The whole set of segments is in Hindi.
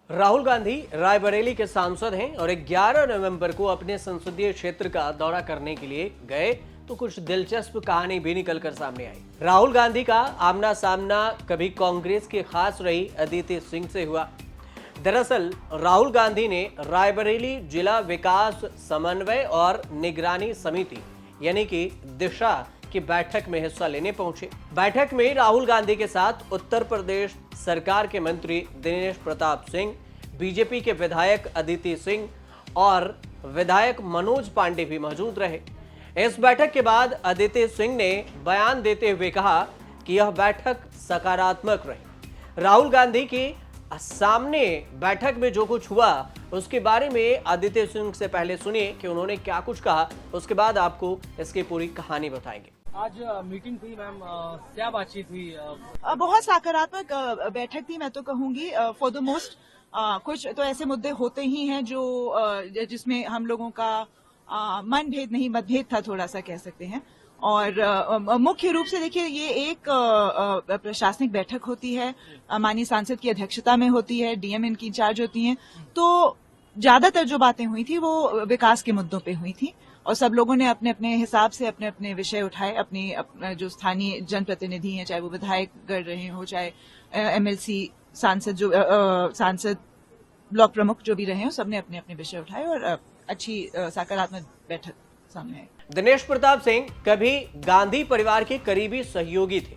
राहुल गांधी रायबरेली के सांसद हैं और 11 नवंबर को अपने संसदीय क्षेत्र का दौरा करने के लिए गए तो कुछ दिलचस्प कहानी भी निकलकर सामने आई। राहुल गांधी का आमना सामना कभी कांग्रेस की खास रही अदिति सिंह से हुआ। दरअसल राहुल गांधी ने रायबरेली जिला विकास समन्वय और निगरानी समिति यानी कि दिशा की बैठक में हिस्सा लेने पहुंचे। बैठक में राहुल गांधी के साथ उत्तर प्रदेश सरकार के मंत्री दिनेश प्रताप सिंह, बीजेपी के विधायक अदिति सिंह और विधायक मनोज पांडे भी मौजूद रहे। इस बैठक के बाद अदिति सिंह ने बयान देते हुए कहा कि यह बैठक सकारात्मक रही। राहुल गांधी के सामने बैठक में जो कुछ हुआ उसके बारे में अदिति सिंह से पहले सुनिए कि उन्होंने क्या कुछ कहा, उसके बाद आपको इसकी पूरी कहानी बताएंगे। आज मीटिंग हुई मैम, क्या बातचीत हुई? बहुत सकारात्मक बैठक थी, मैं तो कहूंगी। फॉर द मोस्ट कुछ तो ऐसे मुद्दे होते ही हैं जो जिसमें हम लोगों का मनभेद नहीं मतभेद था, थोड़ा सा कह सकते हैं। और मुख्य रूप से देखिए, ये एक प्रशासनिक बैठक होती है, माननीय सांसद की अध्यक्षता में होती है, डीएम इनकी इंचार्ज होती हैं। तो ज्यादातर जो बातें हुई थी वो विकास के मुद्दों पे हुई थी और सब लोगों ने अपने अपने हिसाब से अपने अपने विषय उठाए। अपने जो स्थानीय जनप्रतिनिधि हैं, चाहे वो विधायक कर रहे हो, चाहे एमएलसी सांसद ब्लॉक प्रमुख जो भी रहे हो, सबने अपने अपने विषय उठाए और अच्छी सकारात्मक बैठक सामने आई। दिनेश प्रताप सिंह कभी गांधी परिवार के करीबी सहयोगी थे,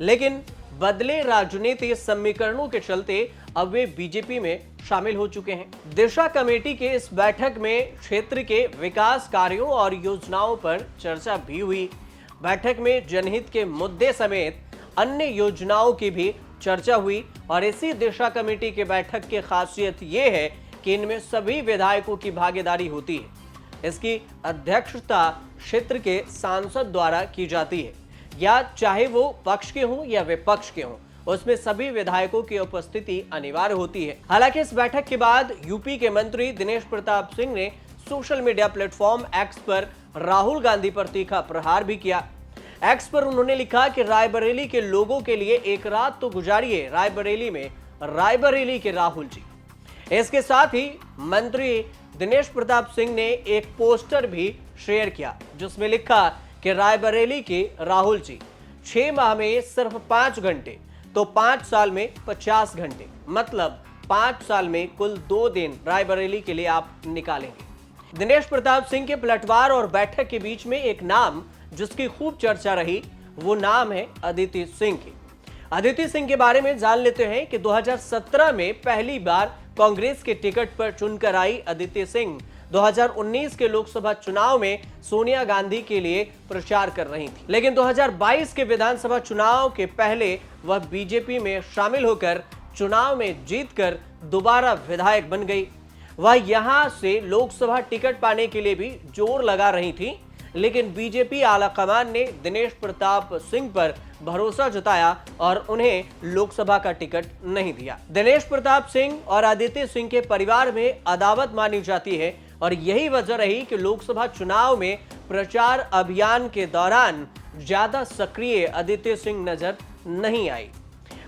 लेकिन बदले राजनीतिक समीकरणों के चलते अब वे बीजेपी में शामिल हो चुके हैं। दिशा कमेटी के इस बैठक में क्षेत्र के विकास कार्यों और योजनाओं पर चर्चा भी हुई। बैठक में जनहित के मुद्दे समेत अन्य योजनाओं की भी चर्चा हुई और इसी दिशा कमेटी के बैठक की खासियत ये है कि इनमें सभी विधायकों की भागीदारी होती है। इसकी अध्यक्षता क्षेत्र के सांसद द्वारा की जाती है, या चाहे वो पक्ष के हों या विपक्ष के हों, उसमें सभी विधायकों की उपस्थिति अनिवार्य होती है। हालांकि इस बैठक के बाद यूपी के मंत्री दिनेश प्रताप सिंह ने सोशल मीडिया प्लेटफॉर्म एक्स पर राहुल गांधी पर तीखा प्रहार भी किया। एक्स पर उन्होंने लिखा कि रायबरेली के लोगों के लिए एक रात तो गुजारिए रायबरेली में, रायबरेली के राहुल जी। इसके साथ ही मंत्री दिनेश प्रताप सिंह ने एक पोस्टर भी शेयर किया जिसमें लिखा कि रायबरेली के राहुल जी 6 माह में सिर्फ 5 घंटे तो 5 साल में 50 घंटे, मतलब 5 साल में कुल 2 दिन रायबरेली के लिए आप निकालेंगे। दिनेश प्रताप सिंह के पलटवार और बैठक के बीच में एक नाम जिसकी खूब चर्चा रही, वो नाम है अदिति सिंह की। अदिति सिंह के बारे में जान लेते हैं कि 2017 में पहली बार कांग्रेस के टिकट पर चुनकर आई अदिति सिंह 2019 के लोकसभा चुनाव में सोनिया गांधी के लिए प्रचार कर रही थी, लेकिन 2022 के विधानसभा चुनाव के पहले वह बीजेपी में शामिल होकर चुनाव में जीतकर दोबारा विधायक बन गई। वह यहां से लोकसभा टिकट पाने के लिए भी जोर लगा रही थी, लेकिन बीजेपी आलाकमान ने दिनेश प्रताप सिंह पर भरोसा जताया और उन्हें लोकसभा का टिकट नहीं दिया। दिनेश प्रताप सिंह और अदिति सिंह के परिवार में अदावत मानी जाती है और यही वजह रही कि लोकसभा चुनाव में प्रचार अभियान के दौरान ज्यादा सक्रिय अदिति सिंह नजर नहीं आई।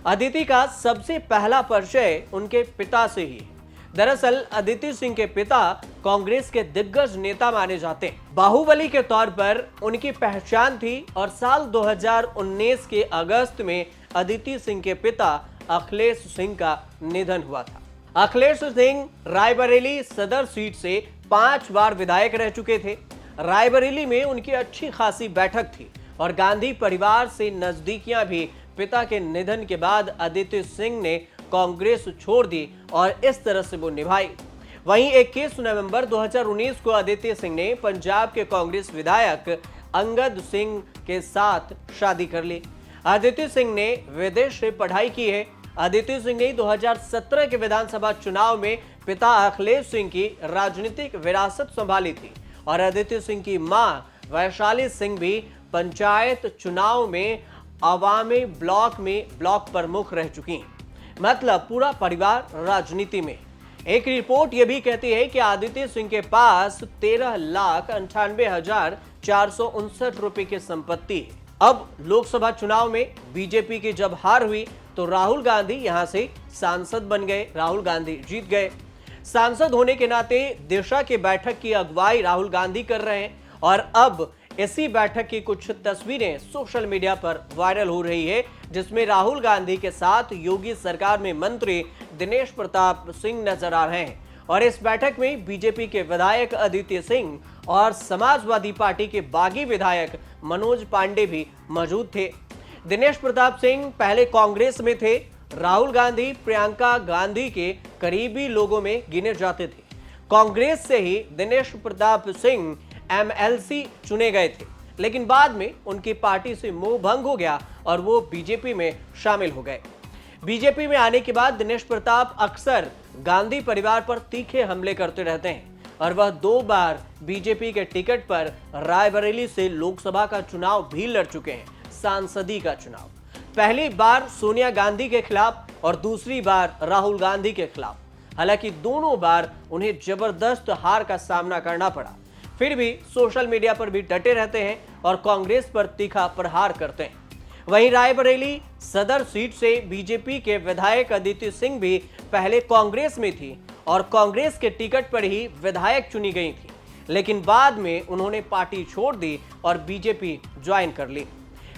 अदिति का सबसे पहला परिचय उनके पिता से ही है। दरअसल अदिति सिंह के पिता कांग्रेस के दिग्गज नेता माने जाते हैं। बाहुबली के तौर पर उनकी पहचान थी और साल 2019 के अगस्त में अदिति सिंह के पिता अखिलेश सिंह का निधन हुआ था। अखिलेश सिंह रायबरेली सदर सीट से 5 बार विधायक रह चुके थे। रायबरेली में उनकी अच्छी खासी बैठक थी और गांधी परिवार से नजदीकियां भी पिता के निधन के बाद अदिति सिंह ने कांग्रेस छोड़ दी और इस तरह से वो निभाई। वहीं 21 नवंबर 2019 को अदिति सिंह ने पंजाब के कांग्रेस विधायक अंगद सिंह के साथ शादी कर ली। अदिति सिंह ने विदेश से पढ़ाई की है। अदिति सिंह ने 2017 के विधानसभा चुनाव में पिता अखिलेश सिंह की राजनीतिक विरासत संभाली थी और अदिति सिंह की मां वैशाली सिंह भी पंचायत चुनाव में अवामी ब्लॉक प्रमुख रह चुकी हैं। मतलब पूरा परिवार राजनीति में। एक रिपोर्ट यह भी कहती है कि अदिति सिंह के पास 13,98,459 रुपए की संपत्ति है। अब लोकसभा चुनाव में बीजेपी की जब हार हुई तो राहुल गांधी यहां से सांसद बन गए, राहुल गांधी जीत गए। सांसद होने के नाते दिशा की बैठक की अगुवाई राहुल गांधी कर रहे हैं और अब इसी बैठक की कुछ तस्वीरें सोशल मीडिया पर वायरल हो रही है, जिसमें राहुल गांधी के साथ योगी सरकार में मंत्री दिनेश प्रताप सिंह नजर आ रहे हैं। और इस बैठक में बीजेपी के विधायक अदिति सिंह और समाजवादी पार्टी के बागी विधायक मनोज पांडे भी मौजूद थे। दिनेश प्रताप सिंह पहले कांग्रेस में थे। राहुल गांधी प्रियंका गांधी के करीबी लोगों में गिने जाते थे। कांग्रेस से ही दिनेश प्रताप सिंह एमएलसी चुने गए थे, लेकिन बाद में उनकी पार्टी से मोह भंग हो गया और वो बीजेपी में शामिल हो गए। बीजेपी में आने के बाद दिनेश प्रताप अक्सर गांधी परिवार पर तीखे हमले करते रहते हैं और वह 2 बार बीजेपी के टिकट पर रायबरेली से लोकसभा का चुनाव भी लड़ चुके हैं, सांसदी का चुनाव। पहली बार सोनिया गांधी के खिलाफ और दूसरी बार राहुल गांधी के खिलाफ। हालांकि दोनों बार उन्हें जबरदस्त हार का सामना करना पड़ा, फिर भी सोशल मीडिया पर भी डटे रहते हैं और कांग्रेस पर तीखा प्रहार करते हैं। वहीं रायबरेली सदर सीट से बीजेपी के विधायक अदिति सिंह भी पहले कांग्रेस में थी और कांग्रेस के टिकट पर ही विधायक चुनी गई थी, लेकिन बाद में उन्होंने पार्टी छोड़ दी और बीजेपी ज्वाइन कर ली।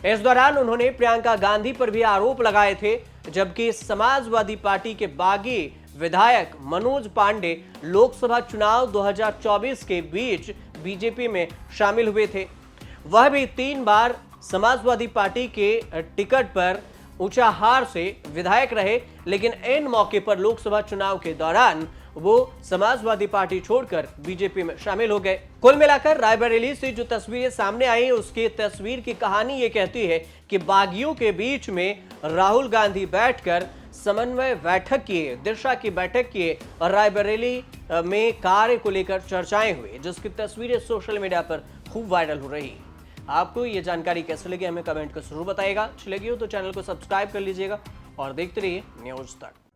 इस दौरान उन्होंने प्रियंका गांधी पर भी आरोप लगाए थे, जबकि समाजवादी पार्टी के बागी विधायक मनोज पांडे लोकसभा चुनाव 2024 के बीच बीजेपी में शामिल हुए थे। वह भी 3 बार समाजवादी पार्टी के टिकट पर ऊंचाहार से विधायक रहे, लेकिन इन मौके पर लोकसभा चुनाव के दौरान वो समाजवादी पार्टी छोड़कर बीजेपी में शामिल हो गए। कुल मिलाकर रायबरेली से जो तस्वीरें सामने आई, उसकी तस्वीर की कहानी ये कहती है कि बागियों के बीच में राहुल गांधी बैठकर समन्वय बैठक किए, दिशा की बैठक किए और रायबरेली में कार्य को लेकर चर्चाएं हुई, जिसकी तस्वीरें सोशल मीडिया पर खूब वायरल हो रही है। आपको ये जानकारी कैसे लगी हमें कमेंट कर जरूर बताइएगा। अच्छी लगी हो तो चैनल को सब्सक्राइब कर लीजिएगा और देखते रहिए न्यूज़ तक।